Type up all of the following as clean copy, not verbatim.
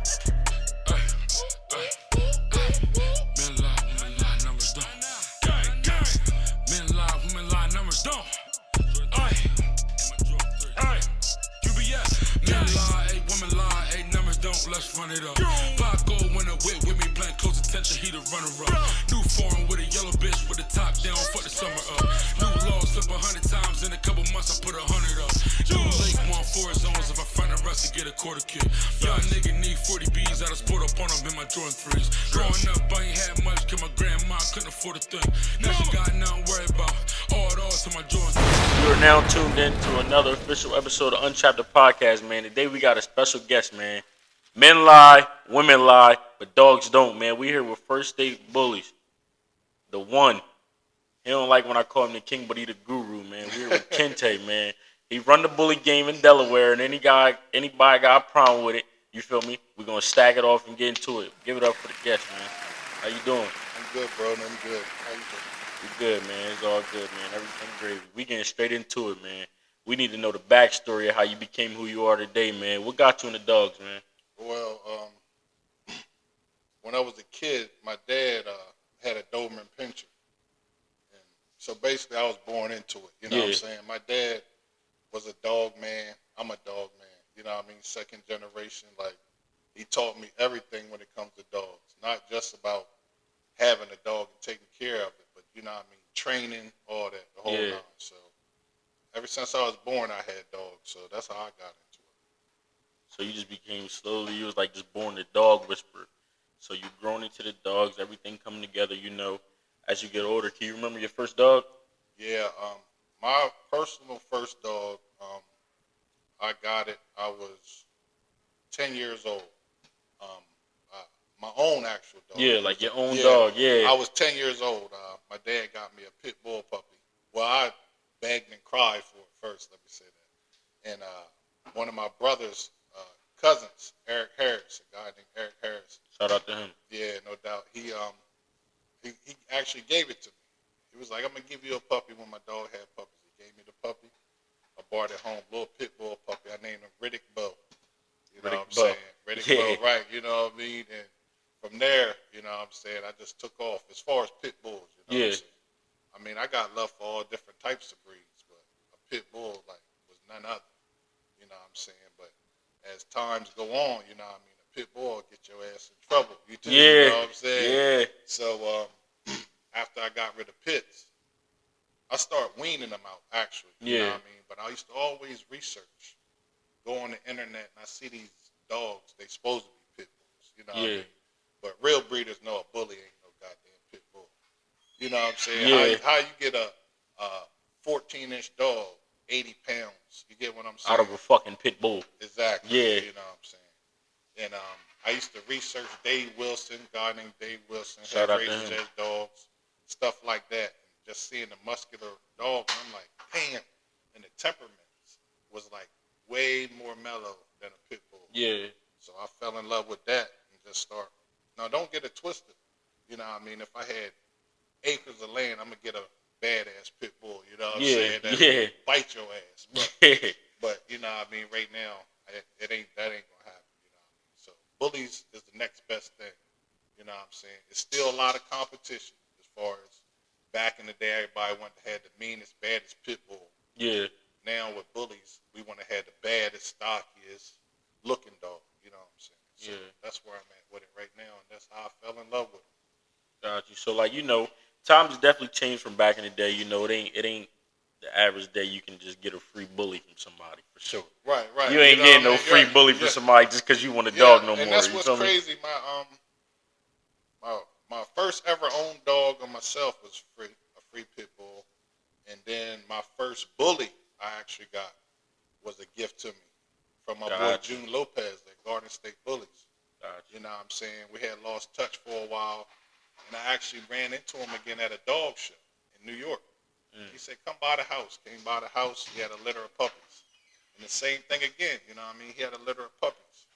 Men lie, numbers don't. Gang, men lie, numbers don't. UBS. Men lie, women lie, numbers don't. Let's run it up. Paco in a whip with me, playing close attention. He the runner-up. New foreign with a yellow bitch with the top down. Fuck the summer up. New law slip 100 times in a couple months. I put 100 up. New lake want 4 zones. If I find the rest to get a quarter kick. Young nigga need 40 B's. I done sport up on them in my Jordan 3s. Growing up, I ain't had much. Cause my grandma couldn't afford a thing. Now she got nothing to worry about. All to my Jordan 3s. You are now tuned in to another official episode of Untrappedthepodcast, man. Today we got a special guest, man. Men lie, women lie, but dogs don't, man. We here with First State Bullies. The one. He don't like when I call him the king, but he the guru, man. We here with Kinte, man. He run the bully game in Delaware, and anybody got a problem with it, you feel me? We're going to stack it off and get into it. Give it up for the guest, man. How you doing? I'm good, bro. I'm good. How you doing? We good, man. It's all good, man. Everything gravy. We getting straight into it, man. We need to know the backstory of how you became who you are today, man. What got you in the dogs, man? Well, when I was a kid, my dad had a Doberman Pinscher. And so basically I was born into it. You know what I'm saying? My dad was a dog man. I'm a dog man. You know what I mean? Second generation. Like, he taught me everything when it comes to dogs. Not just about having a dog and taking care of it, but, you know what I mean, training, all that, the whole nine. So ever since I was born, I had dogs. So that's how I got into it. So you just became slowly, you was like just born the dog whisperer. So you grown into the dogs, everything coming together, you know, as you get older. Can you remember your first dog? Yeah, my personal first dog, I got it, I was 10 years old. My own actual dog. Yeah, like your own dog, yeah. I was 10 years old. My dad got me a pit bull puppy. Well, I begged and cried for it first, let me say that. And one of my brother's cousins, Eric Harris, a guy named Eric Harris. Shout out to him. Yeah, no doubt. He actually gave it to me. He was like, I'm going to give you a puppy when my dog had puppies. He gave me the puppy. I brought it home, little pit bull puppy. I named him Riddick Bowe. You know what I'm saying? Riddick Bowe, right. You know what I mean? And from there, you know what I'm saying, I just took off as far as pit bulls. You know what I'm saying? I mean, I got love for all different types of breeds, but a pit bull, like, was none other. You know what I'm saying? But as times go on, you know what I mean, a pit bull will get your ass in trouble. You know what I'm saying? Yeah. So after I got rid of pits, I started weaning them out, actually. You know what I mean? But I used to always research, go on the internet, and I see these dogs, they supposed to be pit bulls. You know what I mean? But real breeders know a bully ain't no goddamn pit bull. You know what I'm saying? Yeah. How you get a 14-inch dog, 80 pounds? You get what I'm saying? Out of a fucking pit bull. Exactly. Yeah. You know what I'm saying? And I used to research Dave Wilson, a guy named Dave Wilson, Shout out to him. races as dogs, stuff like that. And just seeing the muscular dog, I'm like, damn. And the temperaments was like way more mellow than a pit bull. Yeah. So I fell in love with that and just start. Now, don't get it twisted. You know what I mean? If I had acres of land, I'm going to get a badass pit bull. You know what I'm saying? That bite your ass. But, you know what I mean? Right now, that ain't going to happen. You know what I mean? So bullies is the next best thing. You know what I'm saying? It's still a lot of competition as far as back in the day, everybody wanted to have the meanest, baddest pit bull. Yeah. Now with bullies, we want to have the baddest, stockiest looking dog. You know what I'm saying? So that's where I'm at with it right now, and that's how I fell in love with it. Got you. So, like, you know, times definitely changed from back in the day. You know, it ain't the average day you can just get a free bully from somebody, for sure. Right. You ain't getting no free bully from somebody just because you want a dog no more. And that's what's crazy. My first ever owned dog on myself was a free pit bull, and then my first bully I actually got was a gift to me from my boy June Lopez at Garden State Bullies. You know what I'm saying? We had lost touch for a while, and I actually ran into him again at a dog show in New York. He said, come by the house. Came by the house. He had a litter of puppies. And the same thing again, you know what I mean? He had a litter of puppies.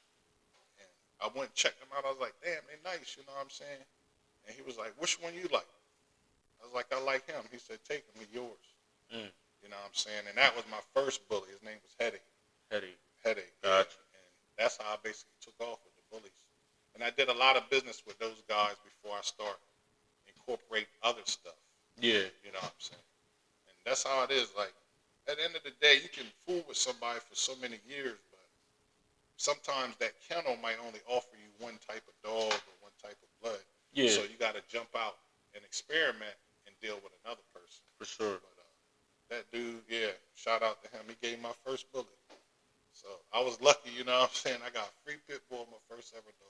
And I went and checked them out. I was like, damn, they nice, you know what I'm saying? And he was like, which one you like? I was like, I like him. He said, take him, he's yours. You know what I'm saying? And that was my first bully. His name was Headache. Headache. Headache. Gotcha. And that's how I basically took off with the Bullies. And I did a lot of business with those guys before I start incorporate other stuff. Yeah. You know what I'm saying? And that's how it is. Like, at the end of the day, you can fool with somebody for so many years, but sometimes that kennel might only offer you one type of dog or one type of blood. Yeah. So you got to jump out and experiment and deal with another person. For sure. But that dude, yeah, shout out to him. He gave my first bully. So I was lucky, you know what I'm saying? I got a free pit bull, my first ever dog.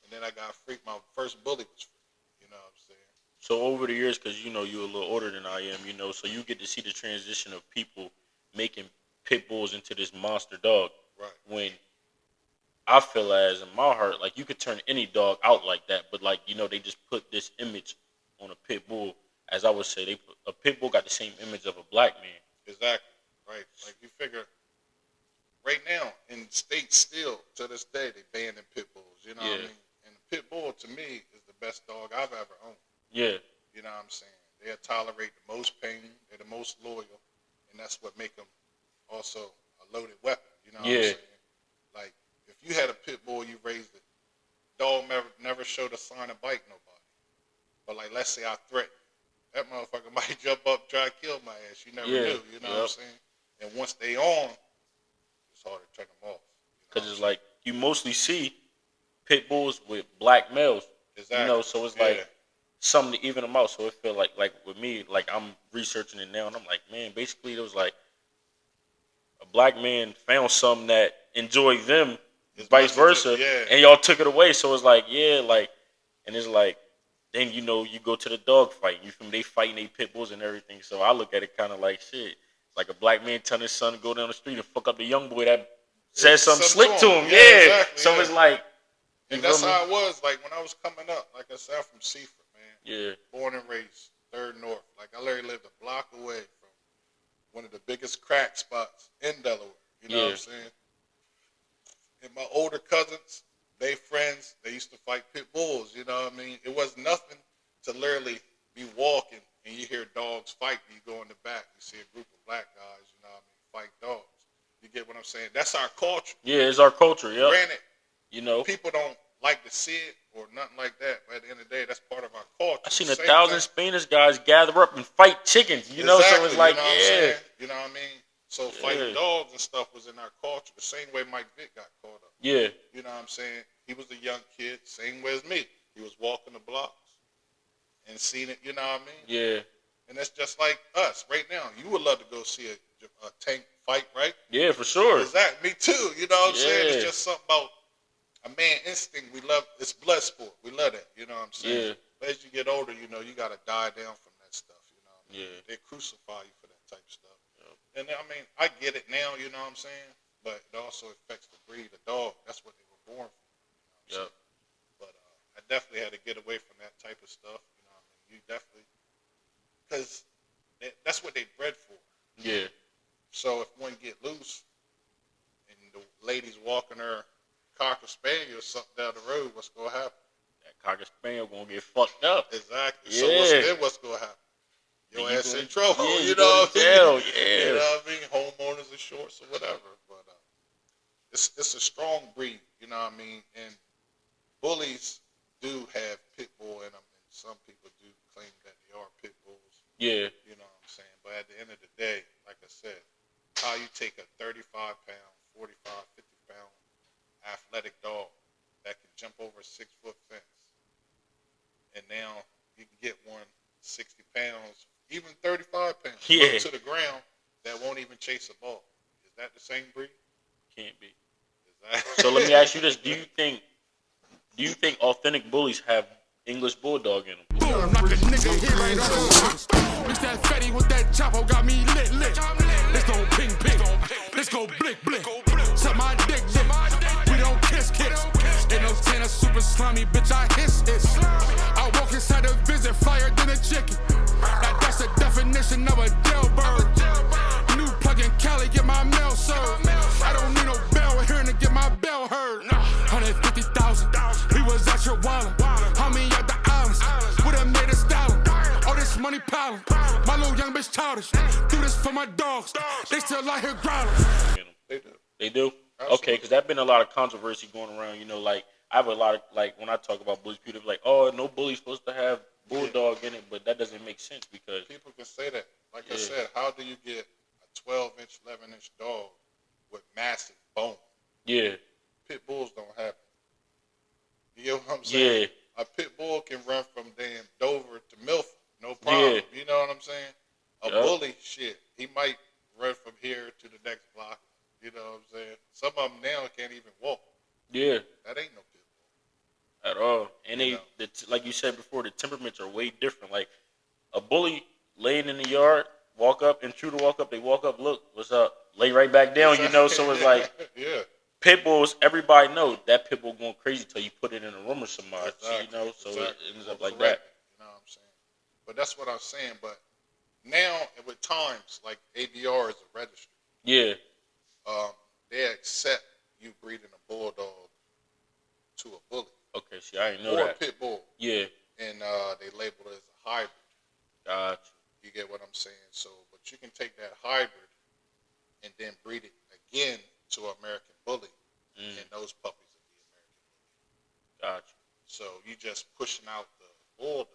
And then I got free, my first bully was free. You know what I'm saying? So over the years, because you know you're a little older than I am, you know, so you get to see the transition of people making pit bulls into this monster dog. Right. When I feel as in my heart, like you could turn any dog out like that, but like, you know, they just put this image on a pit bull. As I would say, a pit bull got the same image of a black man. Exactly. Right. Like you figure, right now in states still to this day they banning pit bulls. You know what I mean? And the pit bull to me is the best dog I've ever owned. Yeah. You know what I'm saying? They'll tolerate the most pain. They're the most loyal. And that's what make them also a loaded weapon. You know what I'm saying? Like, if you had a pit bull, you raised it, dog never showed a sign of biting nobody. But, like, let's say I threaten you. That motherfucker might jump up, try to kill my ass. You never knew. You know what I'm saying? And once they on, it's hard to turn them off. Because it's like, you mostly see pit bulls with black males. Exactly. You know, so it's like something to even them out. So it feel like with me, like I'm researching it now, and I'm like, man, basically it was like a black man found something that enjoyed them, vice versa, and y'all took it away. So it's like, and it's like, then you know you go to the dog fight. You feel me? They fighting they pit bulls and everything. So I look at it kind of like shit, like a black man telling his son to go down the street and fuck up the young boy that said something slick to him. Yeah. Exactly, so it's like. And that's how it was, like, when I was coming up. Like I said, I'm from Seaford, man. Yeah. Born and raised, 3rd North. Like, I literally lived a block away from one of the biggest crack spots in Delaware. You know what I'm saying? And my older cousins, they friends, they used to fight pit bulls, you know what I mean? It was nothing to literally be walking and you hear dogs fight and you go in the back. You see a group of black guys, you know what I mean, fight dogs. You get what I'm saying? That's our culture. Yeah, it's our culture, yeah. Granted, you know, people don't like to see it or nothing like that, but at the end of the day, that's part of our culture. I seen 1,000 Spanish guys gather up and fight chickens, you know, so it's like, you know what I mean? So fighting dogs and stuff was in our culture, the same way Mike Vick got caught up. Yeah. You know what I'm saying? He was a young kid, same way as me. He was walking the blocks and seeing it, you know what I mean? Yeah. And that's just like us right now. You would love to go see a tank fight, right? Yeah, for sure. Exactly. Me too, you know what I'm saying? It's just something about a man instinct. We love, it's blood sport. We love that, you know what I'm saying? Yeah. But as you get older, you know, you got to die down from that stuff, you know what I mean? Yeah. They crucify you for that type of stuff. Yep. And I mean, I get it now, you know what I'm saying? But it also affects the breed of dog. That's what they were born for. You know what I'm saying? But I definitely had to get away from that type of stuff, you know what I mean? You definitely, because that's what they bred for. Yeah. So if one get loose and the lady's walking her Cocker Spaniel or something down the road, what's going to happen? That Cocker Spaniel going to get fucked up. Exactly. Yeah. So what's going to happen? Your ass in trouble. Yeah, you know what I mean? Yeah. You know what I mean? Homeowners insurance or whatever. But it's a strong breed, you know what I mean? And bullies do have pit bull in them, and some people do claim that they are pit bulls. Yeah. You know what I'm saying? But at the end of the day, like I said, how you take a 35-pound, 45, 50-pound athletic dog that can jump over a 6-foot fence, and now you can get one 60 pounds, even 35 pounds, to the ground that won't even chase a ball. Is that the same breed? Can't be. So let me ask you this: Do you think authentic bullies have English bulldog in them? Boom, like a nigga here right on the mix that fatty with that chopper, got me lit. Let's go ping. Let's go blick. Suck my dick. We don't kiss. Ain't no tennis, super slimy, bitch, I hiss. I walk inside the visit, flyer than a chicken. Now that's the definition of a jailbird. New plug-in Cali, get my mail served. I don't need no bell hearing to get my bell heard. 150,000, we was out here wildin'. How many at the islands? Would've made a style. All this money piling. My little young bitch childish. Do this for my dogs. They still out here growling. They do. They do? Okay, because there's been a lot of controversy going around. Like I have a lot of like when I talk about bullies, people be like, "Oh, no bully's supposed to have bulldog in it," but that doesn't make sense because people can say that. Like I said, how do you get a 12-inch, 11-inch dog with massive bone? Yeah. Pit bulls don't have it. You know what I'm saying? Yeah. A pit bull can run from damn Dover to Milford, no problem. Yeah. You know what I'm saying? A bully, shit, he might run from here to the next block. You know what I'm saying? Some of them now can't even walk. Yeah. That ain't no pit bull. At all. And like you said before, the temperaments are way different. Like a bully laying in the yard, walk up, intruder walk up, they walk up, look, what's up? Lay right back down, so it's like pit bulls, everybody knows that pit bull going crazy till you put it in a room or somebody. Exactly. So it ends up like that. that. You know what I'm saying? But that's what I'm saying. But now, with times, like ABR is a registry. Yeah. They accept you breeding a bulldog to a bully. Okay, see, I didn't know that. Or a pit bull. Yeah. And they label it as a hybrid. Gotcha. You get what I'm saying? So, but you can take that hybrid and then breed it again to an American bully, and those puppies will be American bully. Gotcha. So you just pushing out the bulldog,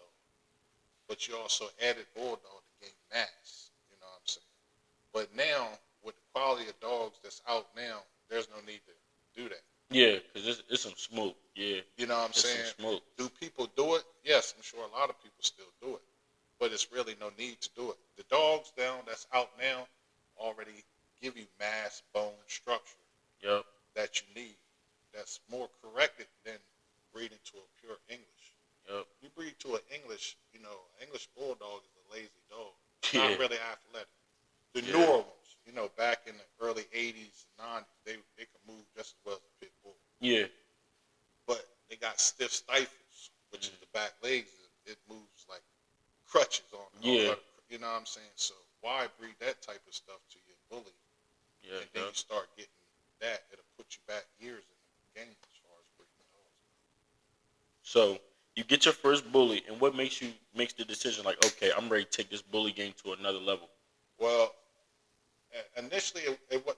but you also added bulldog to gain mass. You know what I'm saying? But now, with the quality of dogs that's out now, there's no need to do that. Yeah, because it's some smoke. Yeah. You know what I'm saying? Some smoke. Do people do it? Yes, I'm sure a lot of people still do it. But it's really no need to do it. The dogs down that's out now already give you mass bone structure that you need. That's more corrected than breeding to a pure English. Yep. You breed to an English, English bulldog is a lazy dog. Not really athletic. The newer ones, back in the early 80s and 90s, they can move just as well as a pit bull. Yeah. But they got stiff stifles, which is the back legs. It moves like crutches on them. Yeah. You know what I'm saying? So why breed that type of stuff to your bully? Yeah. And then you start getting that, it'll put you back years in the game as far as breeding dogs. So you get your first bully, and what makes the decision like, okay, I'm ready to take this bully game to another level? Well, initially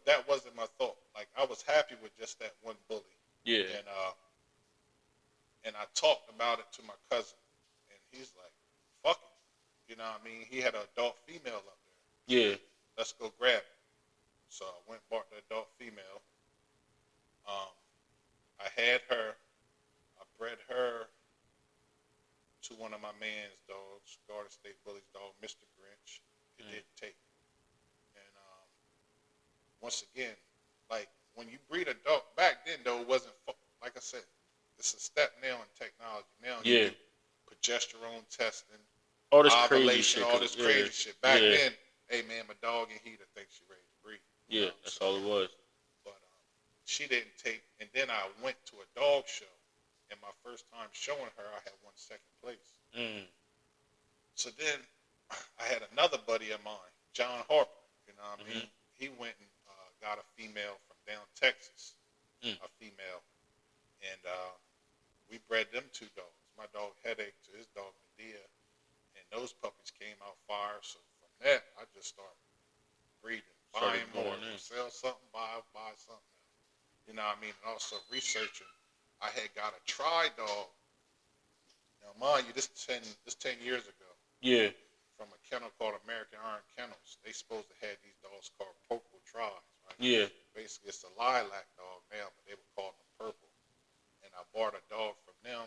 that wasn't my thought. Like I was happy with just that one bully. Yeah. And I talked about it to my cousin, and he's like, "Fuck it," you know what I mean? He had an adult female up there. Yeah. Let's go grab it. So I went and bought the adult female. I had her. I bred her to one of my man's dogs, State Bullies dog, Mr. Grinch. It didn't take. And once again, like when you breed a dog, back then though, it wasn't, like I said, it's a step now in technology. Now you do progesterone testing, all this crazy shit. Back then, hey man, my dog in heater thinks she's ready to breed. Yeah, that's all it was. But she didn't take, and then I went to a dog show, and my first time showing her, I had won second place. So then I had another buddy of mine, John Harper, you know what I mean? He went and got a female from down Texas, a female, and we bred them two dogs. My dog Headache to his dog Medea, and those puppies came out fire. So from that, I just started breeding, buying more, sell something, buy something else. You know what I mean? And also researching. I had got a tri dog. Now, mind you, this 10 years ago. Yeah. From a kennel called American Iron Kennels. They supposed to have these dogs called purple tries, right? Yeah. Basically, it's a lilac dog now, but they would call them purple. And I bought a dog from them.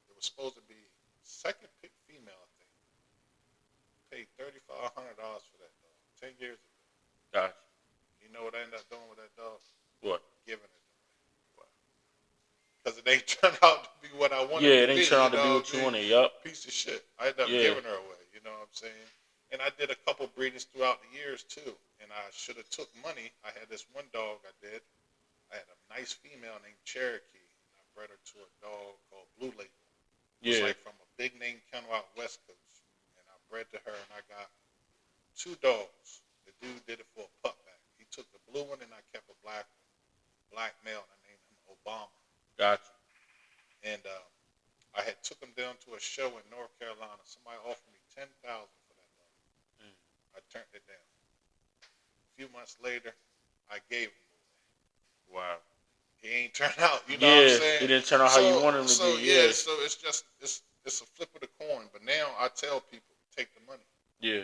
It was supposed to be second pick female, I think. Paid $3,500 for that dog 10 years ago. Gotcha. You know what I ended up doing with that dog? What? Giving it away. Because it ain't turned out to be what I wanted. Yeah, it ain't turned out to be what you wanted. Yup. Piece of shit. I ended up giving her away. You know what I'm saying? And I did a couple breedings throughout the years too. And I should have took money. I had this one dog I did. I had a nice female named Cherokee. And I bred her to a dog called Blue Label. It was like from a big name kennel out West Coast. And I bred to her, and I got two dogs. The dude did it for a pup back. He took the blue one, and I kept a black one. Black male, and I named him Obama. Gotcha. And I had took him down to a show in North Carolina. Somebody offered me $10,000 for that dog. I turned it down. A few months later, I gave him away. Wow. He ain't turned out. You know what I'm saying? He didn't turn out how you wanted him to be. Yeah. So it's just it's a flip of the coin. But now I tell people take the money. Yeah.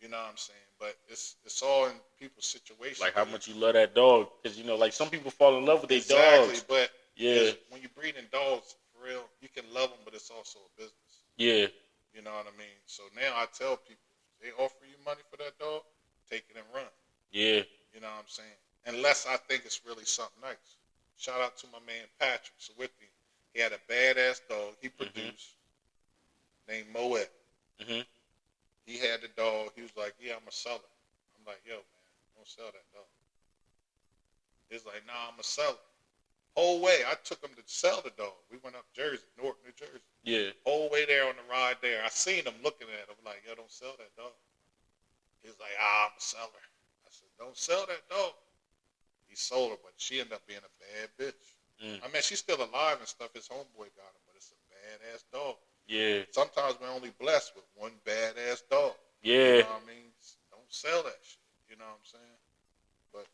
You know what I'm saying? But it's all in people's situations. Like how much you love that dog, because like some people fall in love with their exactly, dogs. But yeah, when you breeding dogs for real, you can love them, but it's also a business. Yeah. You know what I mean? So now I tell people, if they offer you money for that dog, take it and run. Yeah. You know what I'm saying? Unless I think it's really something nice. Shout out to my man Patrick Sawicki. He had a badass dog he produced named Moet. Mm-hmm. He had the dog. He was like, yeah, I'm a seller. I'm like, yo, man, don't sell that dog. He's like, nah, I'm a seller. Whole way, I took him to sell the dog. We went up Jersey, Newark, New Jersey. Yeah. Whole way there on the ride there, I seen him looking at him like, yo, don't sell that dog. He was like, I'm a seller. I said, don't sell that dog. He sold her, but she ended up being a bad bitch. I mean, she's still alive and stuff. His homeboy got her, but it's a badass dog. Yeah. Sometimes we're only blessed with one badass dog. Yeah. You know what I mean? Don't sell that shit. You know what I'm saying? But,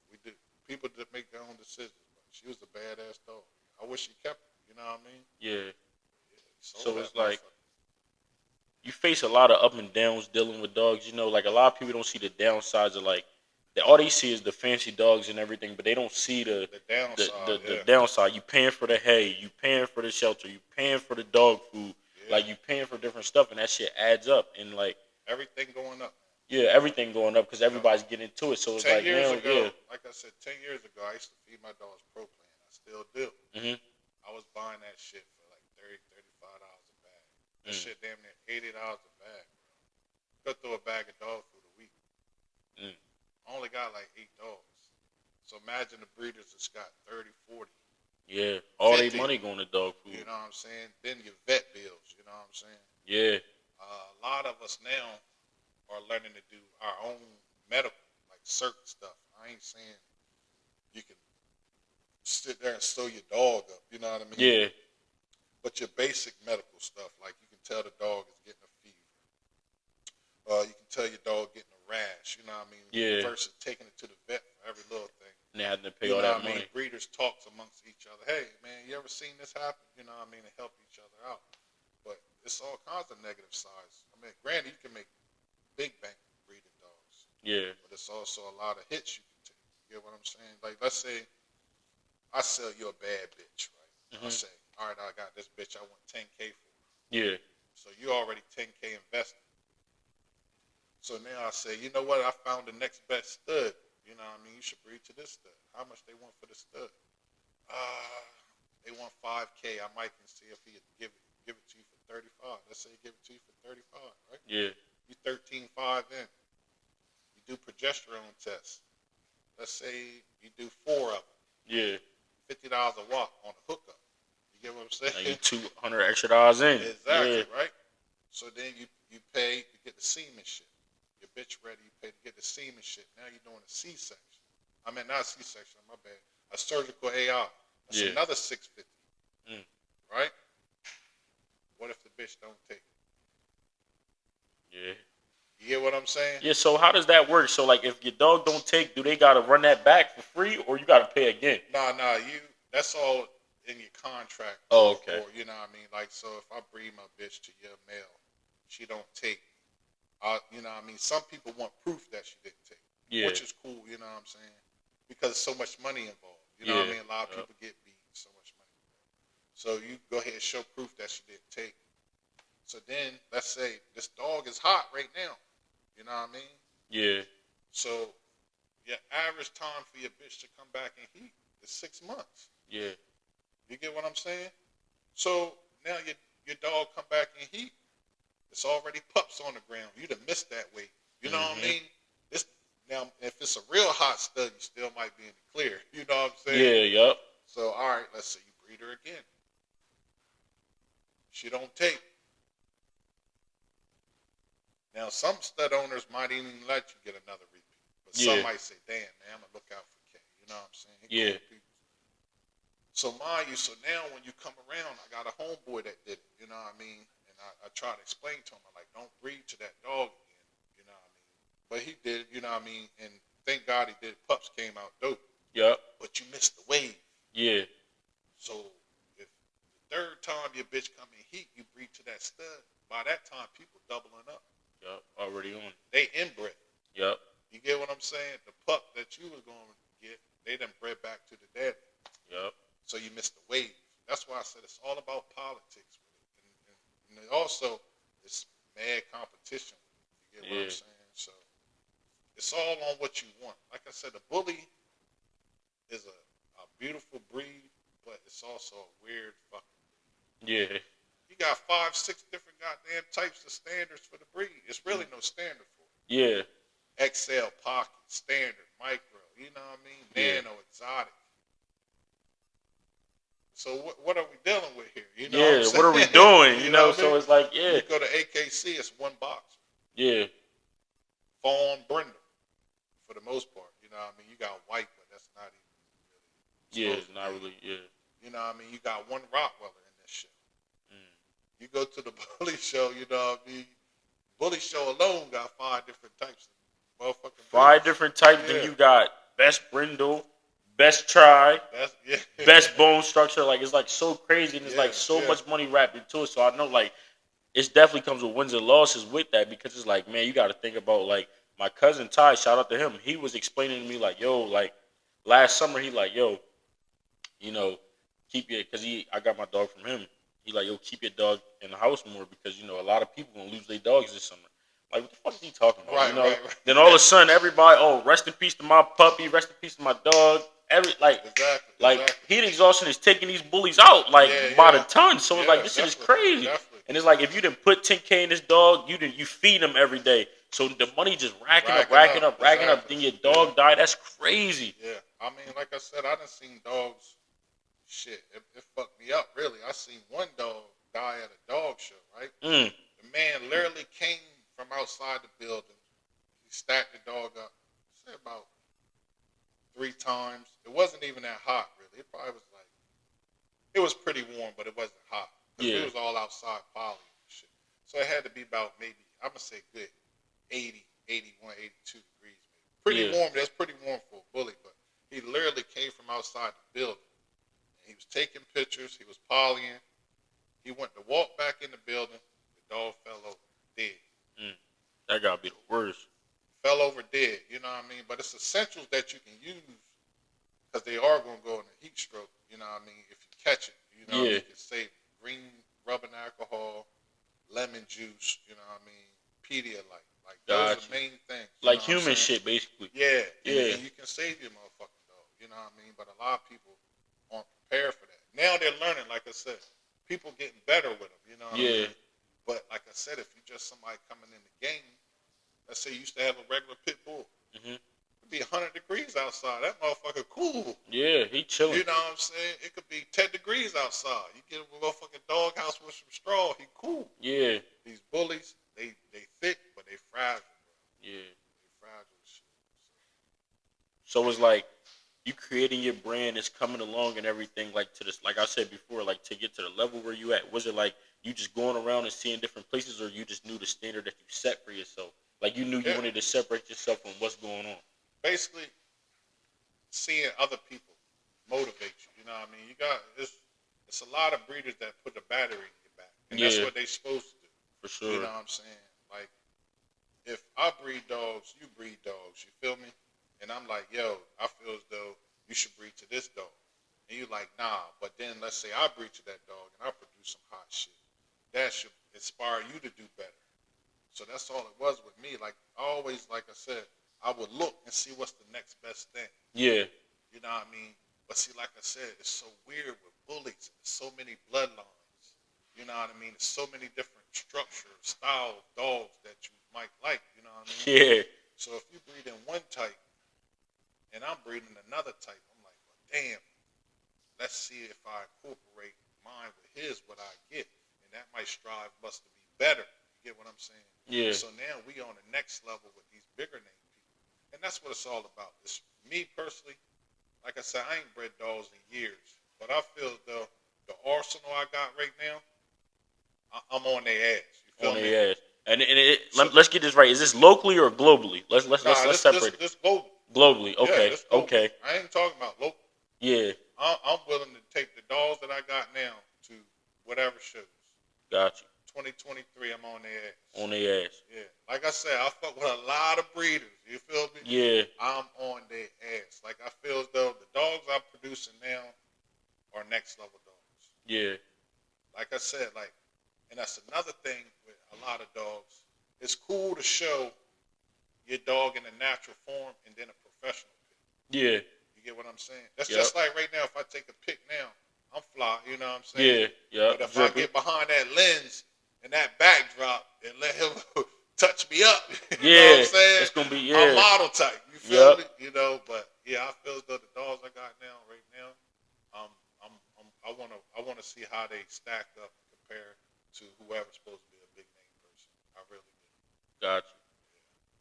we do. People that make their own decisions. But she was a badass dog. I wish she kept her. You know what I mean? Yeah. So it's like you face a lot of up and downs dealing with dogs. Like a lot of people don't see the downsides of all they see is the fancy dogs and everything, but they don't see the downside. The downside. You paying for the hay, you paying for the shelter, you paying for the dog food, like you paying for different stuff, and that shit adds up. And like everything going up. Yeah, everything going up because everybody's getting into it. So it's like now, like I said, 10 years ago, I used to feed my dogs Pro Plan. I still do. Mm-hmm. I was buying that shit for like $30, $35 a bag. That shit damn near $80 a bag, bro. Go through a bag of dog food a week. I only got like 8 dogs. So imagine the breeders that's got 30, 40. Yeah, all 50, their money going to dog food. You know what I'm saying? Then your vet bills, you know what I'm saying? Yeah. A lot of us now are learning to do our own medical, like certain stuff. I ain't saying you can sit there and sew your dog up, you know what I mean? Yeah. But your basic medical stuff, like you can tell the dog is getting a fever. You can tell your dog getting a rash, you know what I mean? Yeah. Versus taking it to the vet for every little thing. And they had to pay all that money. Breeders talks amongst each other. Hey, man, you ever seen this happen? You know what I mean? And help each other out. But it's all kinds of negative sides. I mean, granted, you can make big bank breeding dogs. Yeah. But it's also a lot of hits you can take. You get what I'm saying? Like, let's say I sell you a bad bitch, right? I say, all right, I got this bitch I want 10K for. Yeah. So you already 10K invested. So now I say, you know what? I found the next best stud. You know what I mean? You should breed to this stud. How much they want for the stud? They want 5K. I might can see if he would give it to you for 35. Let's say he give it to you for 35, right? Yeah. You 13.5 in. You do progesterone tests. Let's say you do 4 of them. Yeah. $50 a walk on a hookup. You get what I'm saying? Now you $200 extra dollars in. Exactly, right? So then you pay to get the semen shit. Your bitch ready, you pay to get the semen shit. Now you're doing a C-section. I mean, not a C-section, my bad. A surgical AR. That's another $650. Right? What if the bitch don't take it? Yeah. You get what I'm saying? Yeah, so how does that work? So, like, if your dog don't take, do they got to run that back for free or you got to pay again? Nah, that's all in your contract. Oh, okay. Or, you know what I mean? Like, so if I breed my bitch to your male, she don't take. You know what I mean? Some people want proof that she didn't take. Yeah. Which is cool, you know what I'm saying? Because there's so much money involved. You know what I mean? A lot of people get beat, so much money. So you go ahead and show proof that she didn't take. So then, let's say this dog is hot right now. You know what I mean? Yeah. So your average time for your bitch to come back in heat is 6 months. Yeah. You get what I'm saying? So now your dog come back in heat. It's already pups on the ground. You done missed that weight. You know what I mean? Now, if it's a real hot stud, you still might be in the clear. You know what I'm saying? Yeah, yup. So, all right, let's say you breed her again. She don't take. Now, some stud owners might even let you get another repeat. But some might say, damn, man, I'm going to look out for K. You know what I'm saying? Yeah. So, mind you, so now when you come around, I got a homeboy that did it. You know what I mean? And I try to explain to him, I'm like, don't breed to that dog again. You know what I mean? But he did, you know what I mean? And thank God he did. Pups came out dope. Yep. But you missed the wave. Yeah. So if the third time your bitch come in heat, you breed to that stud. By that time, people doubling up. Yep. Already on. They inbred. Yep. You get what I'm saying? The pup that you was going to get, they done bred back to the daddy. Yep. So you missed the wave. That's why I said it's all about politics with it. And also, it's mad competition with it. You get what I'm saying? So it's all on what you want. Like I said, a bully is a beautiful breed, but it's also a weird fucking breed. Yeah. You got 5, 6 different goddamn types of standards for the breed. It's really no standard for it. Yeah. XL, pocket, standard, micro, you know what I mean? Nano, exotic. So what are we dealing with here? You know what are we doing? You know, so I mean? it's like, You go to AKC, it's one box. Yeah. Fawn, Brindle, for the most part. You know what I mean? You got white, but that's not even really. Yeah, it's not really, yeah. You know what I mean? You got one Rottweiler in this show. You go to the bully show, you know what I mean? Bully show alone got 5 different types of motherfucking 5 different types. Yeah. Then you got best brindle, best try, best bone structure. Like, it's like so crazy, and it's like so much money wrapped into it. So I know, like, it definitely comes with wins and losses with that, because it's like, man, you got to think about, like, my cousin Ty, shout out to him. He was explaining to me, like, yo, like, last summer, he like, yo, you know, keep your, because I got my dog from him. He like, yo, keep your dog in the house more, because, you know, a lot of people going to lose their dogs this summer. Like, what the fuck is he talking about? Right, you know? right. Then all of a sudden, everybody, oh, rest in peace to my puppy, rest in peace to my dog. Exactly. Heat exhaustion is taking these bullies out, like, by the ton. So it's like, this shit is crazy. Definitely. And it's like, if you didn't put $10K in this dog, you feed him every day. So the money just racking up. Then your dog died. That's crazy. Yeah. I mean, like I said, I done seen dogs. Shit, it fucked me up, really. I seen one dog die at a dog show, right? The man literally came from outside the building. He stacked the dog up, say about 3 times. It wasn't even that hot, really. It probably was like, it was pretty warm, but it wasn't hot. Yeah. It was all outside poly and shit. So it had to be about maybe, I'm going to say good, 80, 81, 82 degrees maybe. Pretty warm. That's pretty warm for a bully, but he literally came from outside the building. He was taking pictures. He was polying. He went to walk back in the building. The dog fell over dead. That gotta be the worst. Fell over dead. You know what I mean? But it's essentials that you can use, because they are going to go in a heat stroke. You know what I mean? If you catch it, you know, you can save green rubbing alcohol, lemon juice. You know what I mean? Pedialyte. Like, those are the main things. Like human shit, basically. Yeah. And you can save your motherfucking dog. You know what I mean? But a lot of people aren't prepared for that. Now they're learning, like I said. People getting better with them, you know what I mean? But like I said, if you're just somebody coming in the game, let's say you used to have a regular pit bull. It'd be 100 degrees outside. That motherfucker cool. Yeah, he chilling. You know what I'm saying? It could be 10 degrees outside. You get a motherfucking doghouse with some straw, he cool. Yeah. These bullies, they thick, but they fragile, bro. Yeah. They fragile as shit. So it's like, you creating your brand is coming along and everything, like, to this, like I said before, like, to get to the level where you at. Was it like you just going around and seeing different places, or you just knew the standard that you set for yourself? Like, you knew you wanted to separate yourself from what's going on. Basically, seeing other people motivate you. You know what I mean? You got it's a lot of breeders that put the battery in your back, and that's what they supposed to do. For sure. You know what I'm saying? Like, if I breed dogs, you breed dogs. You feel me? And I'm like, yo, I feel as though you should breed to this dog. And you like, nah. But then let's say I breed to that dog and I produce some hot shit. That should inspire you to do better. So that's all it was with me. Like, always, like I said, I would look and see what's the next best thing. Yeah. You know what I mean? But see, like I said, it's so weird with bullies. There's so many bloodlines. You know what I mean? There's so many different structure, style of dogs that you might like. You know what I mean? Yeah. So if you breed in one type, and I'm breeding another type, I'm like, well, damn, let's see if I incorporate mine with his, what I get. And that might strive us to be better. You get what I'm saying? Yeah. So now we on the next level with these bigger name people. And that's what it's all about. It's me personally, like I said, I ain't bred dogs in years. But I feel as though the arsenal I got right now, I'm on their ass. You feel me? Ass. And let's get this right. Is this locally or globally? Let's separate it. This global. Globally, okay, Yeah, it's global. okay. I ain't talking about local. Yeah, I'm willing to take the dogs that I got now to whatever shows. got you. 2023, I'm on their ass. On their ass. Yeah, like I said, I fuck with a lot of breeders. You feel me? Yeah, I'm on their ass. Like I feel as though the dogs I'm producing now are next level dogs. yeah, Like I said, and that's another thing with a lot of dogs. It's cool to show your dog in a natural form and then a professional pick. yeah. You get what I'm saying? That's Yep. just like right now, if I take a pick now, I'm fly, you know what I'm Yeah, saying? yeah. But if I get behind that lens and that backdrop and let him touch me up, you know what I'm saying? It's gonna be I'm model type, you feel me? You know, but yeah, I feel as though the dogs I got now, right now, I wanna see how they stack up compared to whoever's supposed to be a big name person. I really do. Got you.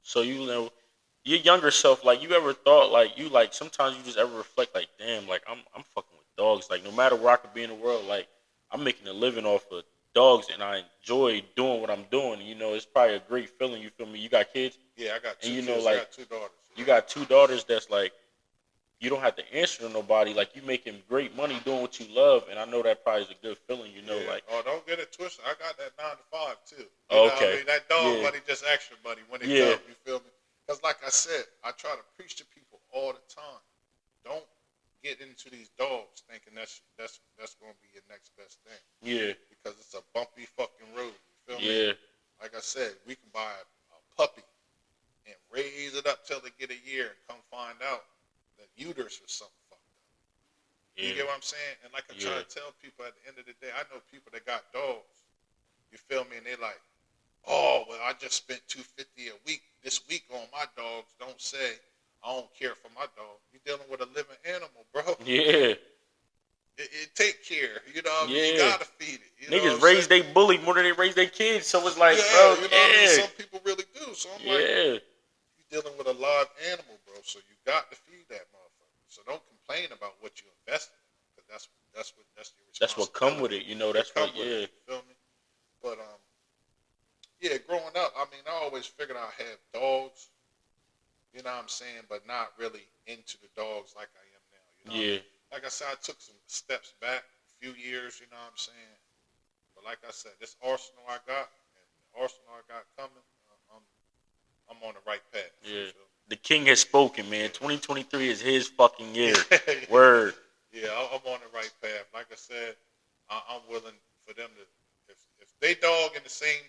So you know, your younger self, like you ever thought, like you like sometimes you just ever reflect, like damn, like I'm fucking with dogs. Like no matter where I could be in the world, like I'm making a living off of dogs, and I enjoy doing what I'm doing. You know, it's probably a great feeling. You feel me? You got kids, Yeah, I got two and you kids. know, like I got two daughters. you got two daughters. That's like you don't have to answer to nobody. Like you making great money doing what you love, and I know that probably is a good feeling. You know, like don't get it twisted. I got that 9 to 5 too. Okay. Know what I mean? That dog Yeah. money just extra money when it Yeah. comes. You feel me? Because like I said, I try to preach to people all the time. Don't get into these dogs thinking that's going to be your next best thing. yeah, Because it's a bumpy fucking road. You feel me? yeah, Like I said, we can buy a puppy and raise it up till they get a year and come find out that uterus or something fucked up. You yeah, get what I'm saying? And like I try to tell people at the end of the day, I know people that got dogs. You feel me? And they like, oh, well, I just spent $250 a week this week on my dogs. Don't say I don't care for my dog. You're dealing with a living animal, bro. yeah. It take care. You know what I mean? You Yeah. gotta feed it. You know Niggas what I'm raise saying? they bully more than they raise their kids. So it's like, Yeah, bro, you know what I mean? Some people really do. So I'm like, yeah, you're dealing with a live animal, bro. So you got to feed that motherfucker. So don't complain about what you invested in, because that's your responsibility. that's what come with it. You know, that's what, yeah, You feel me? But yeah, growing up, I mean, I always figured I'd have dogs. You know what I'm saying? But not really into the dogs like I am now. You know yeah, what I mean? Like I said, I took some steps back, a few years. You know what I'm saying? But like I said, this arsenal I got, and the arsenal I got coming, I'm on the right path. yeah. You feel me? The king has spoken, man. 2023 is his fucking year. Word. Yeah, I'm on the right path. Like I said, I'm willing for them to, if they dog in the same,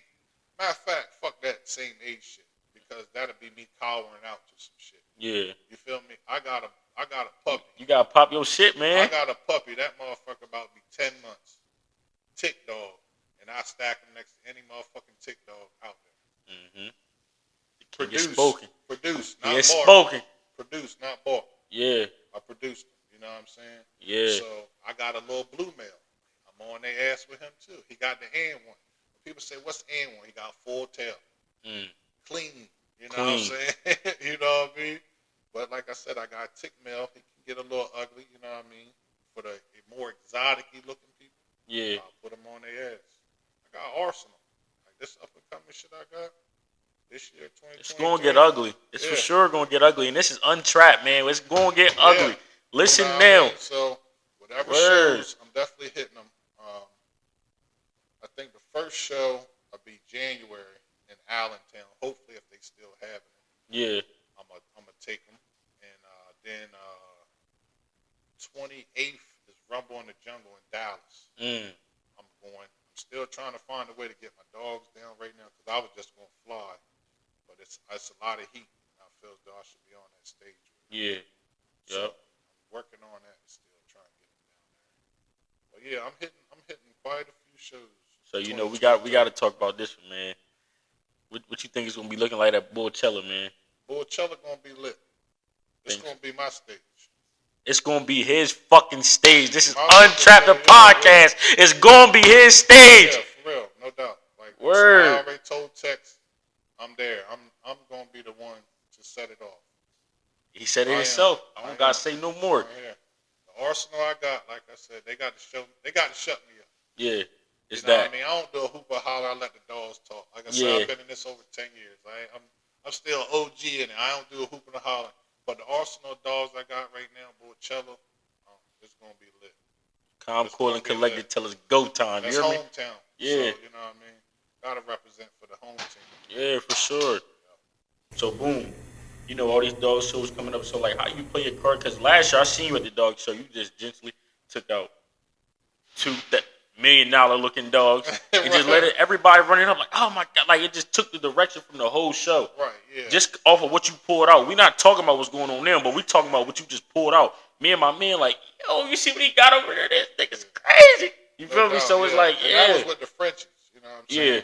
matter of fact, fuck that same age shit, because that'll be me cowering out to some shit. Yeah. You feel me? I got a puppy. You gotta pop your shit, man. I got a puppy. That motherfucker about to be 10 months. Tick dog. And I stack him next to any motherfucking tick dog out there. Mm-hmm. The king Produce. has spoken. Produce, not He has bark. spoken. Produce, not bark. Yeah. I produced him. You know what I'm saying? Yeah. So I got a little blue male. I'm on their ass with him too. He got the and one. When people say, what's the and one? He got a full tail. Clean. You know what I'm saying? You know what I mean? But like I said, I got a tick male. He can get a little ugly, you know what I mean? For the more exotic-y looking people, Yeah. I'll put them on their ass. I got Arsenal. Like this up-and-coming shit I got this year, 2023. It's gonna get ugly. It's for sure gonna get ugly. And this is Untrapped, man. It's gonna get ugly. Listen you know now. I mean? So whatever Word. shows, I'm definitely hitting them. I think the first show will be January in Allentown. Hopefully, if they still have it. Yeah. I'm gonna take them, and then 28th is Rumble in the Jungle in Dallas. I'm going. I'm still trying to find a way to get my dogs down right now, because I was just gonna fly, but it's a lot of heat. I feel as though I should be on that stage. Yeah. So Yep. I'm working on that and still trying to get them down there. But yeah, I'm hitting quite a few shows. So you know we got to talk about this one, man. What you think is gonna be looking like at Bullchella, man? Bullchella gonna be lit. It's gonna be my stage. It's gonna be his fucking stage. This is My Untrapped the stage, Podcast. It's gonna be his stage. Yeah, for real, no doubt. Like Word. I already told Tex, I'm there. I'm gonna be the one to set it off. He said it himself. I don't gotta say no more. Yeah. The arsenal I got, like I said, they got to shut me up. Yeah, it's you know that. what I mean, I don't do a hoop or holler. I let the dogs talk. Like I said, I've been in this over 10 years. I'm still OG in it. I don't do a hoop and a holler. But the arsenal of dogs I got right now, Bocello, it's gonna be lit. Calm, cool, and collected till it's go time. That's you hear me? hometown. Yeah. So, you know what I mean? Gotta represent for the home team. Yeah, for sure. So boom, you know all these dog shows coming up. So like, how you play your card? Because last year I seen you at the dog show. You just gently took out $2 million looking dogs and just let everybody running up like, oh my god, like it just took the direction from the whole show. Right. Yeah. Just off of what you pulled out. We not talking about what's going on now, but we talking about what you just pulled out. Me and my man like, yo, you see what he got over there? This nigga's crazy. You feel me? So it's like, and yeah. that was with the Frenchies. You know what I'm saying? Yeah.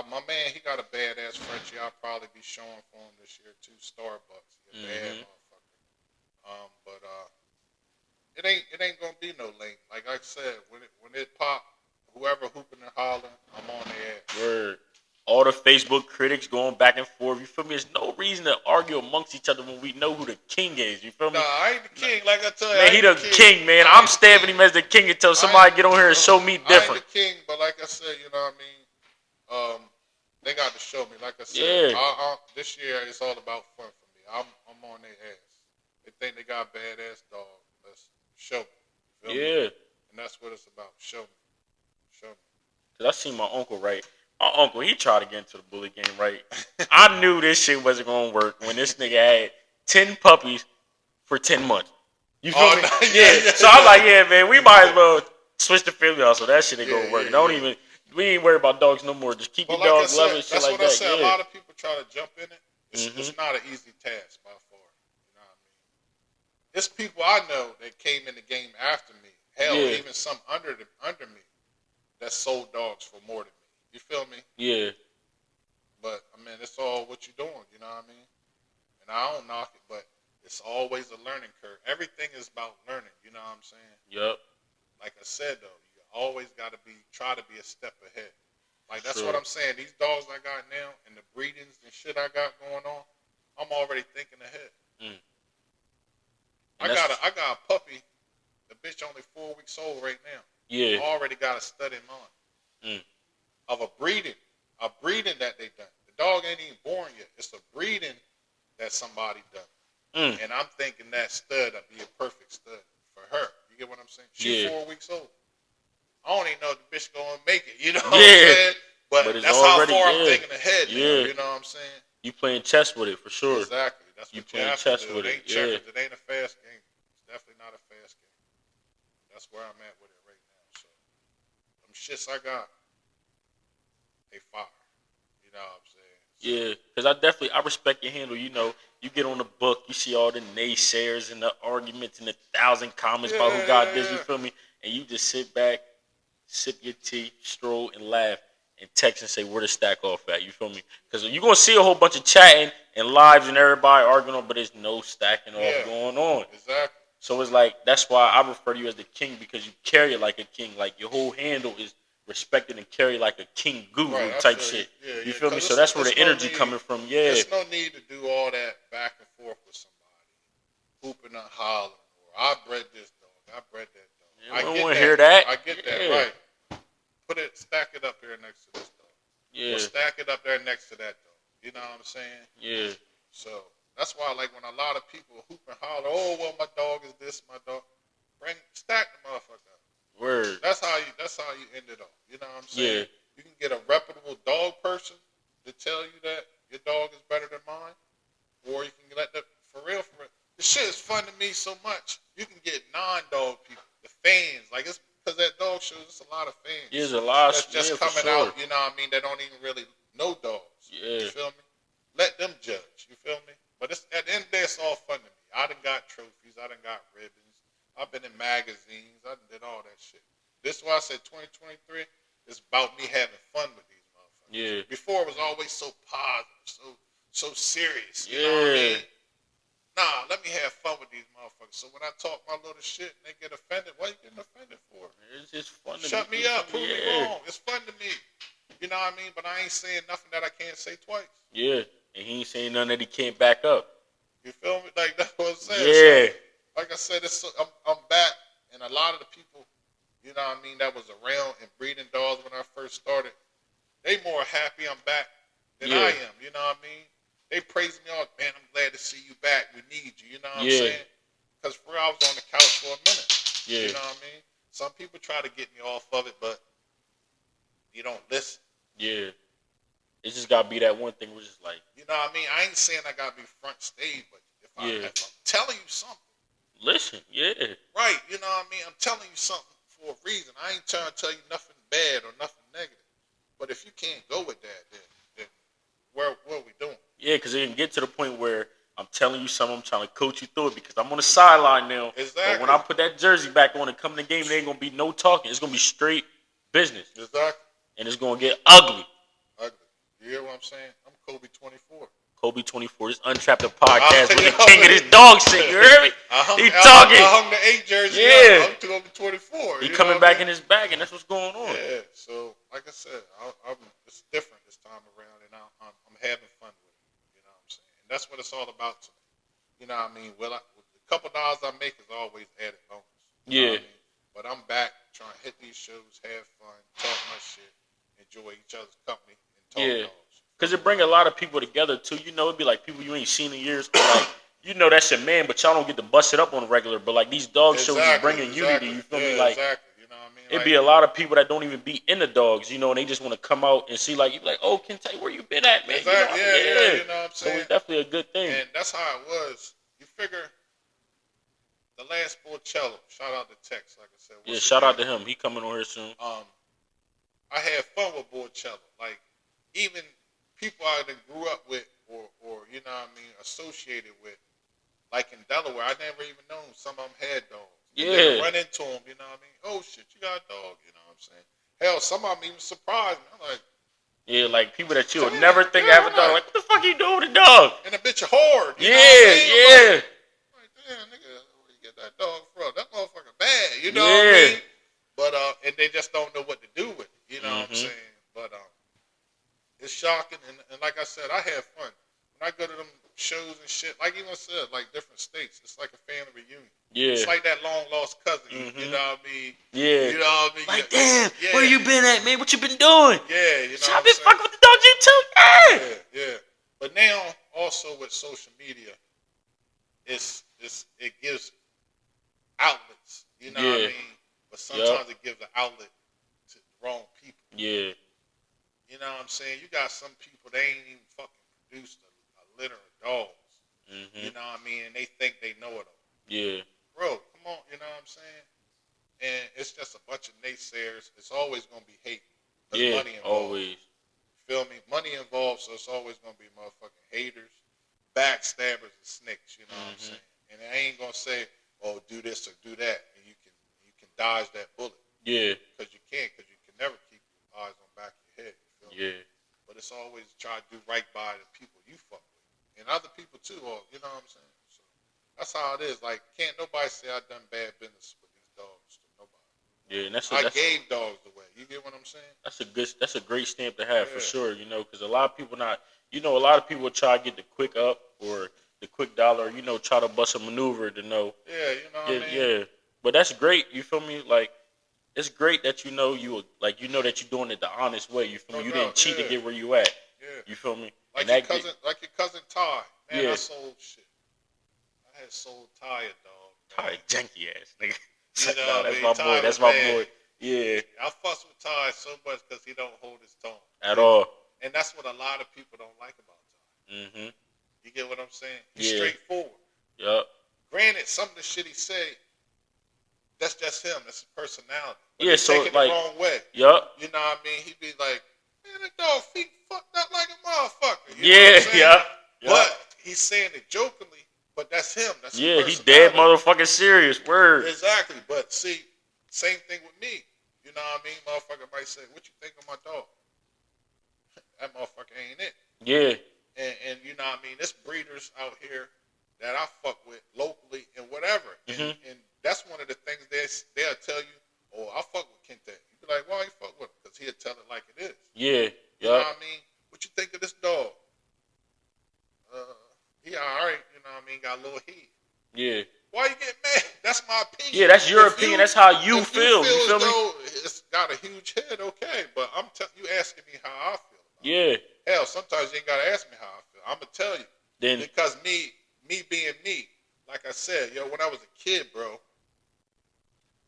My man, he got a badass Frenchie. I'll probably be showing for him this year too. Starbucks, he a bad motherfucker. But it ain't gonna be no late. Like I said, when it pop, whoever hooping and hollering, I'm on their ass. Word. All the Facebook critics going back and forth. You feel me? There's no reason to argue amongst each other when we know who the king is. You feel me? Nah, I ain't the king. Like I tell you, Man, he the king, man. I'm stabbing him as the king until somebody get on here and show me different. I ain't the king, but like I said, you know what I mean? They got to show me. Like I said, Yeah. This year it's all about fun for me. I'm on their ass. They think they got badass dog. Let's show me. You feel me? And that's what it's about. Show me. Show me. Cause I seen my uncle, right? My uncle, he tried to get into the bully game, right? I knew this shit wasn't gonna work when this nigga had 10 puppies for 10 months. You feel me? No, yeah. So I'm like, yeah, man, we might as well switch the family out so that shit ain't gonna work. We ain't worry about dogs no more. Just keep your dogs loving shit like that. That's what I said. A lot of people try to jump in it. It's not an easy task by far. You know what I mean? It's people I know that came in the game after me. Hell, even some under me that sold dogs for more than me. You feel me? Yeah. But I mean, it's all what you're doing. You know what I mean? And I don't knock it, but it's always a learning curve. Everything is about learning. You know what I'm saying? Yep. Like I said though, you always got to try to be a step ahead. Like that's what I'm saying. These dogs I got now and the breedings and shit I got going on, I'm already thinking ahead. I got a puppy. The bitch only 4 weeks old right now. Yeah. I already got a stud in mind. Of a breeding that they done. The dog ain't even born yet. It's a breeding that somebody done. And I'm thinking that stud would be a perfect stud for her. You get what I'm saying? She's 4 weeks old. I don't even know if the bitch gonna make it. You know what I'm saying? But that's how far I'm thinking ahead. Now, you know what I'm saying? You playing chess with it for sure. Exactly. That's what you playing chess with it. It ain't checkers. It ain't a fast game. It's definitely not a fast game. That's where I'm at with it right now. So them shits I got, they fire. You know what I'm saying? Yeah, because I respect your handle. You know, you get on the book, you see all the naysayers and the arguments and the 1,000 comments about who got this, you feel me? And you just sit back, sip your tea, stroll, and laugh, and text and say where to stack off at, you feel me? Because you're going to see a whole bunch of chatting and lives and everybody arguing on, but there's no stacking off going on. Exactly. So it's like, that's why I refer to you as the king, because you carry it like a king. Like, your whole handle is respected and carry like a king guru type shit. You feel me? So that's where the energy coming from. Yeah. There's no need to do all that back and forth with somebody, hooping and hollering. Or I bred this dog. I bred that dog. I don't want to hear that. I get that. Right. Stack it up here next to this dog. Yeah. Or stack it up there next to that dog. You know what I'm saying? Yeah. So that's why, like, when a lot of people hoop and holler, oh well, my dog is this, my dog. Stack the motherfucker up. Word. That's how you end it off. You know what I'm saying? Yeah. You can get a reputable dog person to tell you that your dog is better than mine, or you can let the for real. The shit is fun to me so much. You can get non-dog people, the fans, like it's because that dog show. It's a lot of fans. There's a lot that's just coming out. You know what I mean? That don't even really know dogs. Yeah. You feel me? Let them judge. You feel me? But it's at the end of the day, it's all fun to me. I done got trophies. I done got ribbons. I've been in magazines. I done did all that shit. This is why I said 2023 is about me having fun with these motherfuckers. Yeah. Before it was always so positive, so serious. You know what I mean? Nah, let me have fun with these motherfuckers. So when I talk my little shit and they get offended, what are you getting offended for? It's just fun to Shut me up. Prove me wrong. It's fun to me. You know what I mean? But I ain't saying nothing that I can't say twice. Yeah. And he ain't saying nothing that he can't back up. You feel me? Like, that's what I'm saying. Yeah. So, like I said, I'm back, and a lot of the people, you know what I mean, that was around and breeding dogs when I first started, they more happy I'm back than I am. You know what I mean? they praise me all. Man, I'm glad to see you back. We need you. You know what I'm Yeah. saying? Because for real, I was on the couch for a minute. Yeah. You know what I mean? Some people try to get me off of it, but you don't listen. Yeah. It just gotta be that one thing which is like, You know what I mean? I ain't saying I gotta be front stage, but if Yeah. I'm telling you something, listen, yeah. right? You know what I mean? I'm telling you something for a reason. I ain't trying to tell you nothing bad or nothing negative. But if you can't go with that, then what are we doing? Yeah, because it can get to the point where I'm telling you something, I'm trying to coach you through it because I'm on the sideline now. Exactly. But when I put that jersey back on and come to the game, there ain't gonna be no talking. It's gonna be straight business. Exactly. And it's gonna get ugly. Ugly. You hear what I'm saying? I'm Kobe 24. Kobe 24, this Untrapped the podcast with the king of this dog shit. You heard me? He talking. I hung the 8 jersey. Yeah. I'm Kobe 24. He coming back in his bag, and that's what's going on. Yeah. So, like I said, it's different this time around, and I'm having fun with it. You know what I'm saying? And that's what it's all about to me. You know what I mean? Well, the couple dollars I make is always added bonus. You know what I mean? But I'm back trying to hit these shows, have fun, talk my shit, enjoy each other's company, and talk dogs. Because it bring a lot of people together, too. You know, it'd be like people you ain't seen in years. Or like, you know that's your man, but y'all don't get to bust it up on the regular. But, like, these dog shows is bringing unity. You feel me? Like, exactly. You know what I mean? it'd be a lot of people that don't even be in the dogs, you know, and they just want to come out and see, like, you be like, oh, Kinte, where you been at, man? Exactly. You know, You know what I'm so saying? it's definitely a good thing. And that's how it was. You figure the last Borcello, shout out to Tex, like I said. Yeah, shout out to him. He coming on here soon. I had fun with Borcello. Like, even people I done grew up with or you know what I mean, associated with, like in Delaware, I never even known some of them had dogs. And then run into them, you know what I mean? Oh, shit, you got a dog, you know what I'm saying? Hell, some of them even surprised me. I'm like, yeah, like people that you would never think have a dog. Like, what the fuck you doing with a dog? And a bitch hard. You know Yeah, what I mean? yeah. Like, damn, nigga, where you get that dog from? That motherfucker bad, you know what I mean? But, and they just don't know what to do with it, you know what I'm saying? But, it's shocking, and like I said, I have fun. When I go to them shows and shit, like even I said, like different states, it's like a family reunion. Yeah. It's like that long lost cousin, you know what I mean? Yeah. You know what I mean? Like, damn, where you been at, man? What you been doing? Yeah, you know I've been fucking with the dogs, you too? Yeah, yeah. But now, also with social media, it gives outlets, you know what I mean? But sometimes it gives an outlet to the wrong people. Yeah. You know what I'm saying? You got some people, they ain't even fucking produced a litter of dogs. You know what I mean? And they think they know it all. Yeah. Bro, come on, you know what I'm saying? And it's just a bunch of naysayers. It's always going to be hate. Yeah, money involved. always. Feel me? Money involved, so it's always going to be motherfucking haters, backstabbers, and snakes, you know what I'm saying? And I ain't going to say, oh, do this or do that, and you can dodge that bullet. Yeah. Because you can't, because you can never keep your eyes on the back of your head. You feel me? Yeah. But it's always try to do right by the people you fuck with. And other people too, or you know what I'm saying? So that's how it is. Like, can't nobody say I done bad business with these dogs to nobody. Yeah, and I gave dogs away. You get what I'm saying? That's a great stamp to have for sure, you know, because a lot of people a lot of people try to get the quick up or the quick dollar, you know, try to bust a maneuver to know. Yeah, you know what I mean? Yeah. But that's great, you feel me? Like, it's great that you know that you're doing it the honest way. You feel me? You didn't cheat to get where you at. Yeah. You feel me? Like your cousin Ty. Man, I sold shit. I had sold Ty a dog. Ty, janky ass nigga. You know that's my boy. That's my boy. Yeah. I fuss with Ty so much because he don't hold his tongue at all. And that's what a lot of people don't like about Ty. You get what I'm saying? He's straightforward. Yup. Granted, some of the shit he say, that's just him. That's his personality. But yeah, so take it like the wrong way. Yup. You know what I mean? He'd be like, man, that dog feet fucked up like a motherfucker. You know what I'm saying? Yep. But he's saying it jokingly, but that's him. That's his he dead motherfucking serious. Word. Exactly. But see, same thing with me. You know what I mean? Motherfucker might say, what you think of my dog? That motherfucker ain't it. Yeah. And you know what I mean? There's breeders out here that I fuck with locally and whatever. And that's one of the things they'll tell you, oh, I fuck with Kinte. You be like, why you fuck with him? Because he'll tell it like it is. Yeah. You know what I mean? What you think of this dog? He all right, you know what I mean? Got a little heat. Yeah. Why you get mad? That's my opinion. Yeah, that's your opinion. That's how you feel. You feel me? It's got a huge head, okay. But you asking me how I feel. Yeah. Hell, sometimes you ain't got to ask me how I feel. I'm gonna tell you. Then Because me being me, like I said, yo, when I was a kid, bro,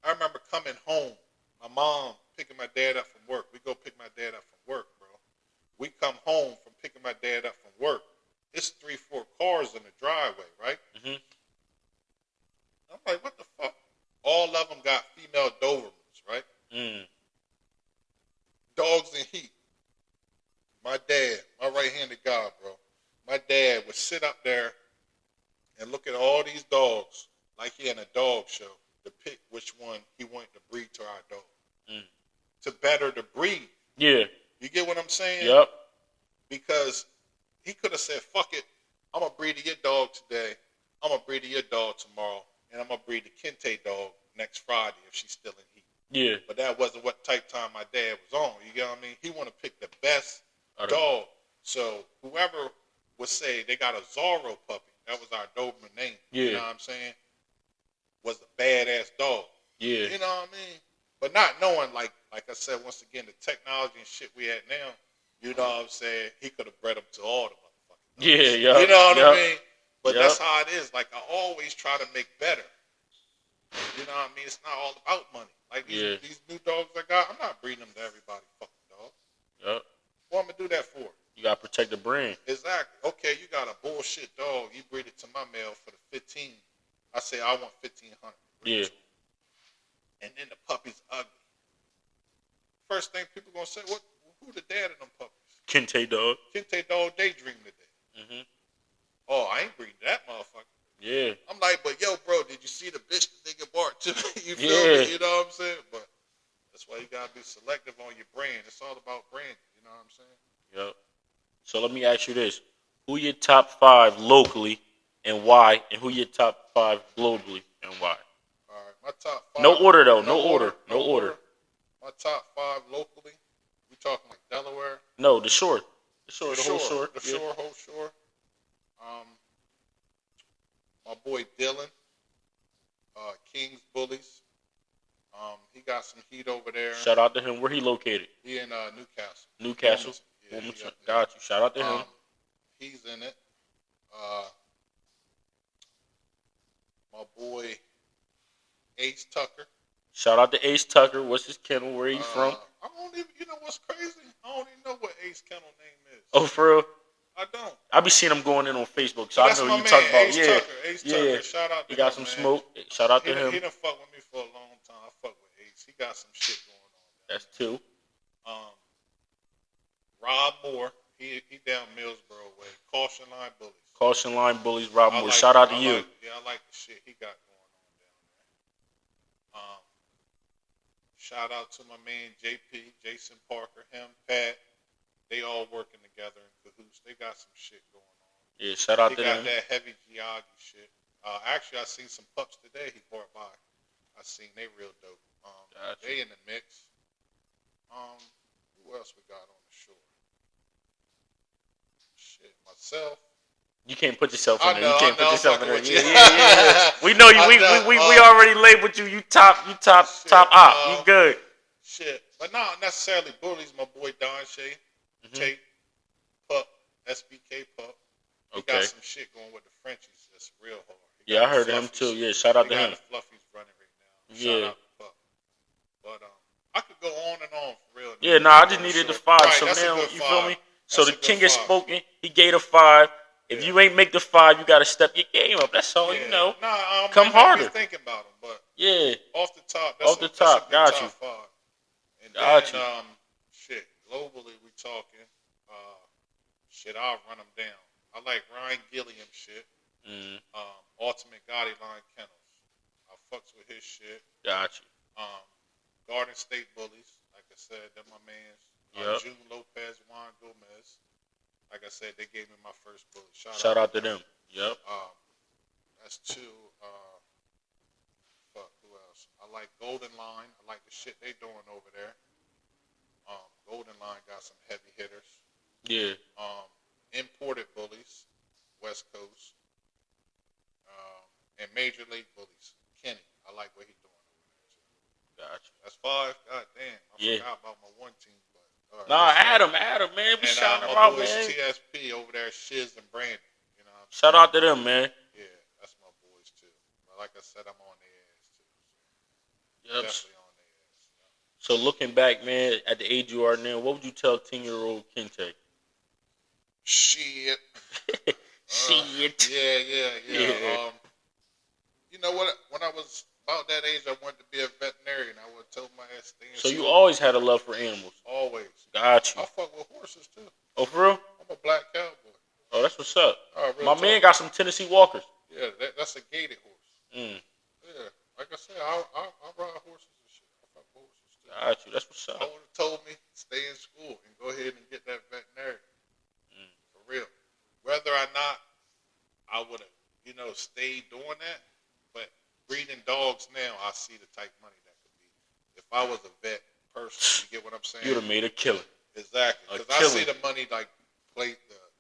I remember coming home. My mom picking my dad up from work. We go pick my dad up from work, bro. We come home from picking my dad up from work. It's 3-4 cars in the driveway, right? mm-hmm. I'm like, what the fuck? All of them got female Dobermans, right? Dogs in heat. My dad, my right-handed guy, bro. My dad would sit up there and look at all these dogs like he in a dog show to pick which one he wanted to breed to our dog. To better the breed. Yeah. You get what I'm saying? Yep. Because he could have said, fuck it, I'm going to breed to your dog today. I'm going to breed to your dog tomorrow. And I'm going to breed the Kinte dog next Friday if she's still in heat. Yeah. But that wasn't what type time my dad was on. You get what I mean? He want to pick the best dog. So whoever would say they got a Zorro puppy, that was our Doberman name. Yeah. You know what I'm saying? Was a badass dog. Yeah. You know what I mean? But not knowing, like I said, once again, the technology and shit we had now, you know what I'm saying? He could have bred them to all the motherfucking dogs. Yeah, yeah. You know what I mean? But that's how it is. Like, I always try to make better. You know what I mean? It's not all about money. Like, these new dogs I got, I'm not breeding them to everybody fucking dog. Yep. What am I do that for? You got to protect the brand. Exactly. Okay, you got a bullshit dog. You breed it to my male for the 15. I say, I want 1,500. Yeah. And then the puppy's ugly. First thing people gonna say, who the dad of them puppies? Kinte dog. Kinte dog daydream today. Mm-hmm. Oh, I ain't breeding that motherfucker. Yeah. I'm like, but yo, bro, did you see the bitch the nigga barked to me? You feel me? You know what I'm saying? But that's why you gotta be selective on your brand. It's all about branding. You know what I'm saying? Yep. So let me ask you this: who your top 5 locally and why? And who your top 5 globally and why? All right, my top 5. No order though. No order. My top 5 locally. We talking like Delaware? No, the shore. The whole shore. The shore, whole shore. My boy Dylan, King's Bullies. He got some heat over there. Shout out to him. Where he located? He in Newcastle. Newcastle. Yeah, got you. Shout out to him. He's in it. My boy Ace Tucker. Shout out to Ace Tucker. What's his kennel? Where he from? I don't even. You know what's crazy? I don't even know what Ace kennel name is. Oh, for real? I don't. I be seeing him going in on Facebook, so That's I know my you man, talk about. Ace Yeah, Tucker. Ace Tucker. Shout out to he got him, some man. smoke. Shout out to him. He done fuck with me for a long time. I fuck with Ace. He got some shit going on. That's 2. Rob Moore. He down Millsboro way. Caution Line Bullies. Caution Line Bullies, Rob Moore. Shout out to you. I like the shit he got going on down there. Shout out to my man JP, Jason Parker, him, Pat. They all working together in cahoots. They got some shit going on. Yeah, shout out to them. He got that heavy Giagi shit. Actually, I seen some pups today he brought by. I seen they real dope. Gotcha. They in the mix. Who else we got on the shore? Shit, myself. You can't put yourself in there. You can't put yourself in there. Yeah. We know you. We already labeled you. You top op. You good. Shit, but not necessarily bullies. My boy Don Shay, Tate, Pup, SBK Pup. He got some shit going with the Frenchies. That's real hard. I heard him too. Yeah, shout out to him. The Fluffies running right now. Shout out to Pup. But I could go on and on for real. Yeah, I just needed the 5. Right, so now you feel me. So the king has 5. spoken. He gave a 5. If you ain't make the 5, you gotta step your game up. That's all you know. Come harder. Thinking about him, but off the top. Got you. Top 5. And got then, you. Shit. Globally, we talking. Shit, I'll run them down. I like Ryan Gilliam shit. Ultimate Gotti Line Kennels. I fucks with his shit. Got you. Garden State Bullies. Like I said, they're my mans. June Lopez, Juan Gomez. Like I said, they gave me my first bully. Shout out to them. Yep. That's 2. Who else? I like Golden Line. I like the shit they doing over there. Golden Line got some heavy hitters. Yeah. Imported Bullies, West Coast. And Major League Bullies, Kenny. I like what he's doing over there too. Gotcha. That's 5. God damn. I forgot about my one team, but All right, Nah, what's up? Adam, man. We And shout them my out, boys man. TSP over there, Shiz and Brandon. You know what I'm Shout saying? out to them, man. Yeah, that's my boys too. But like I said, I'm on their ass too. So Yep. definitely on their ass. You know? So looking back, man, at the age you are now, what would you tell 10-year-old Kinte? Shit. Shit. Yeah. You know what? When I was about that age, I wanted to be a veterinarian. I would tell my ass stay in So you school. always had a love for animals. Always. Got you. I fuck with horses too. Oh, for real? I'm a black cowboy. Oh, that's what's up. Real My talk. man got some Tennessee Walkers. Yeah, that's a gated horse. Mm. Yeah, like I said, I ride horses and shit. I fuck with horses too. Got you. That's what's I up. would have told me stay in school and go ahead and get that veterinarian. For real. Whether or not I would have, stayed doing that, but breeding dogs now, I see the type money that could be. If I was a vet person, you get what I'm saying? You'd have made a killing. Exactly. A Because I see killing. the money like the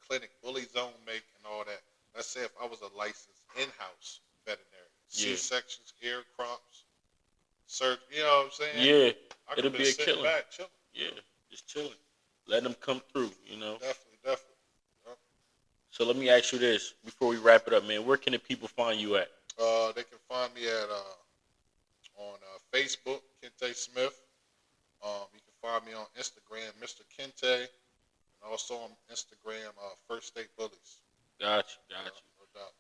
clinic bully zone make and all that. Let's say if I was a licensed in-house veterinarian, Yeah. C-sections, ear crops, surgery, you know what I'm saying? Yeah, I could it'll been be a sitting killing. back, chilling. Yeah, just chilling. Let them come through, Definitely. Yep. So let me ask you this before we wrap it up, man. Where can the people find you at? They can find me at on Facebook, Kinte Smith. You can find me on Instagram, Mr. Kinte, and also on Instagram, First State Bullies. Got you. No doubt.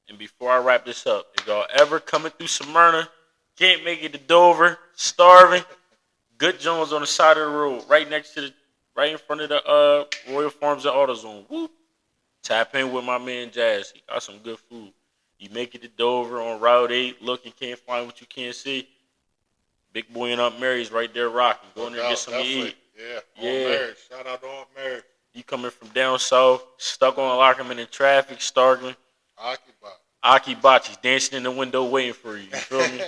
And before I wrap this up, if y'all ever coming through Smyrna, can't make it to Dover, starving, Good Jones on the side of the road, right in front of the Royal Farms and AutoZone. Whoop. Tap in with my man Jazz. He got some good food. You make it to Dover on Route 8, look and can't find what you can't see. Big Boy and Aunt Mary's right there rocking. Go in there and get something to eat. Yeah. Aunt Mary. Shout out to Aunt Mary. You coming from down south, stuck on Lockerman in traffic, starving. Akibachi's dancing in the window waiting for you. You feel me?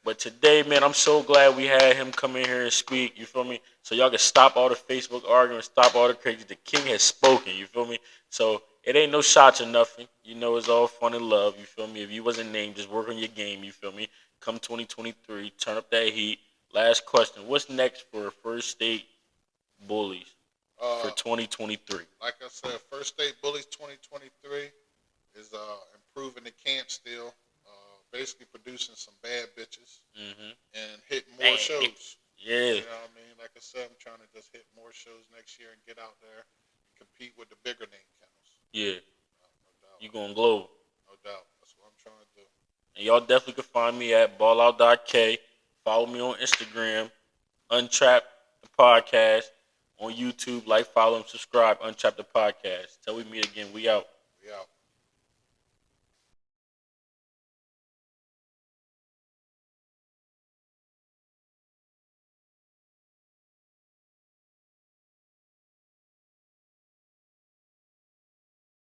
But today, man, I'm so glad we had him come in here and speak. You feel me? So y'all can stop all the Facebook arguing, stop all the crazy. The king has spoken. You feel me? So it ain't no shots or nothing. It's all fun and love. You feel me? If you wasn't named, just work on your game. You feel me? Come 2023, turn up that heat. Last question: what's next for First State Bullies for 2023? Like I said, First State Bullies 2023 is improving the camp still. Basically producing some bad bitches and hitting more shows. Yeah. You know what I mean? Like I said, I'm trying to just hit more shows next year and get out there and compete with the bigger name counts. Yeah. No doubt. You going global. No doubt. That's what I'm trying to do. And y'all definitely can find me at ballout.k. Follow me on Instagram, Untrapped the Podcast. On YouTube, follow, and subscribe, Untrapped the Podcast. Till we meet again, we out. We out.